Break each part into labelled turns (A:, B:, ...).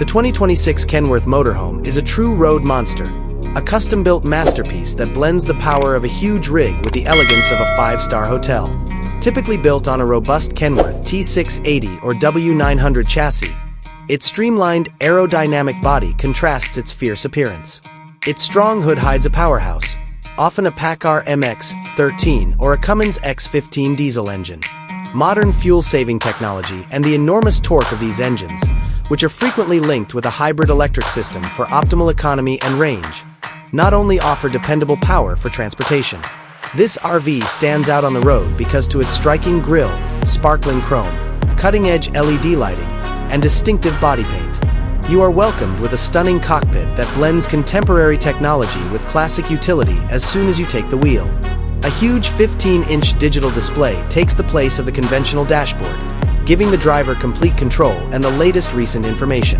A: The 2026 Kenworth Motorhome is a true road monster, a custom-built masterpiece that blends the power of a huge rig with the elegance of a five-star hotel. Typically built on a robust Kenworth T680 or W900 chassis, its streamlined, aerodynamic body contrasts its fierce appearance. Its strong hood hides a powerhouse, often a PACCAR MX-13 or a Cummins X15 diesel engine. Modern fuel-saving technology and the enormous torque of these engines, which are frequently linked with a hybrid electric system for optimal economy and range, not only offer dependable power for transportation. This RV stands out on the road because to its striking grille, sparkling chrome, cutting-edge LED lighting, and distinctive body paint, you are welcomed with a stunning cockpit that blends contemporary technology with classic utility as soon as you take the wheel. A huge 15-inch digital display takes the place of the conventional dashboard, giving the driver complete control and the latest recent information.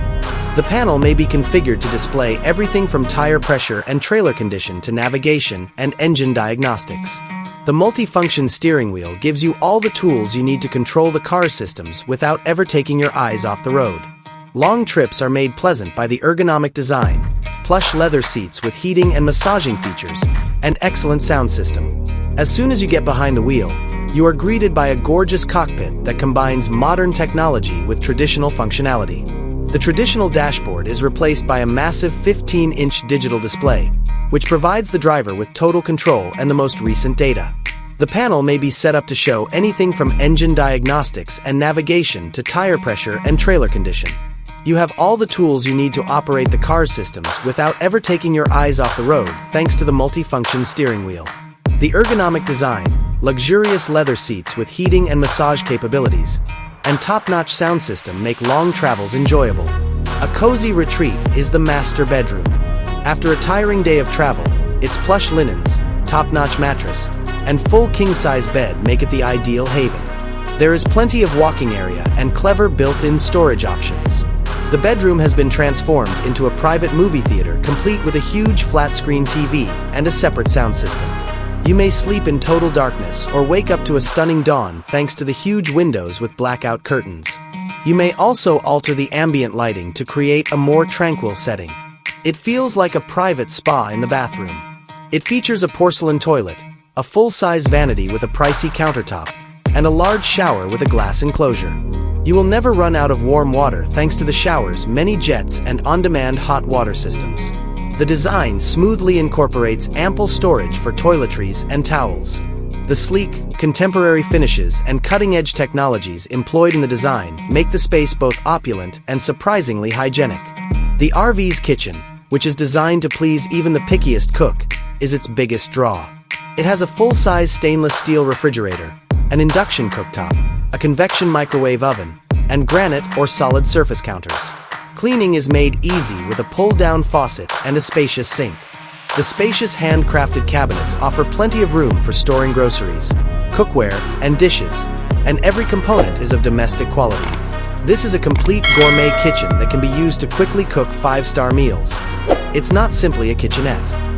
A: The panel may be configured to display everything from tire pressure and trailer condition to navigation and engine diagnostics. The multifunction steering wheel gives you all the tools you need to control the car's systems without ever taking your eyes off the road. Long trips are made pleasant by the ergonomic design, plush leather seats with heating and massaging features, and excellent sound system. As soon as you get behind the wheel, you are greeted by a gorgeous cockpit that combines modern technology with traditional functionality. The traditional dashboard is replaced by a massive 15-inch digital display, which provides the driver with total control and the most recent data. The panel may be set up to show anything from engine diagnostics and navigation to tire pressure and trailer condition. You have all the tools you need to operate the car's systems without ever taking your eyes off the road thanks to the multifunction steering wheel. The ergonomic design, luxurious leather seats with heating and massage capabilities, and top-notch sound system make long travels enjoyable. A cozy retreat is the master bedroom. After a tiring day of travel, its plush linens, top-notch mattress, and full king-size bed make it the ideal haven. There is plenty of walking area and clever built-in storage options. The bedroom has been transformed into a private movie theater complete with a huge flat-screen TV and a separate sound system. You may sleep in total darkness or wake up to a stunning dawn thanks to the huge windows with blackout curtains. You may also alter the ambient lighting to create a more tranquil setting. It feels like a private spa in the bathroom. It features a porcelain toilet, a full-size vanity with a pricey countertop, and a large shower with a glass enclosure. You will never run out of warm water thanks to the shower's many jets and on-demand hot water systems. The design smoothly incorporates ample storage for toiletries and towels. The sleek, contemporary finishes and cutting-edge technologies employed in the design make the space both opulent and surprisingly hygienic. The RV's kitchen, which is designed to please even the pickiest cook, is its biggest draw. It has a full-size stainless steel refrigerator, an induction cooktop, a convection microwave oven, and granite or solid surface counters. Cleaning is made easy with a pull-down faucet and a spacious sink. The spacious handcrafted cabinets offer plenty of room for storing groceries, cookware, and dishes, and every component is of domestic quality. This is a complete gourmet kitchen that can be used to quickly cook five-star meals. It's not simply a kitchenette.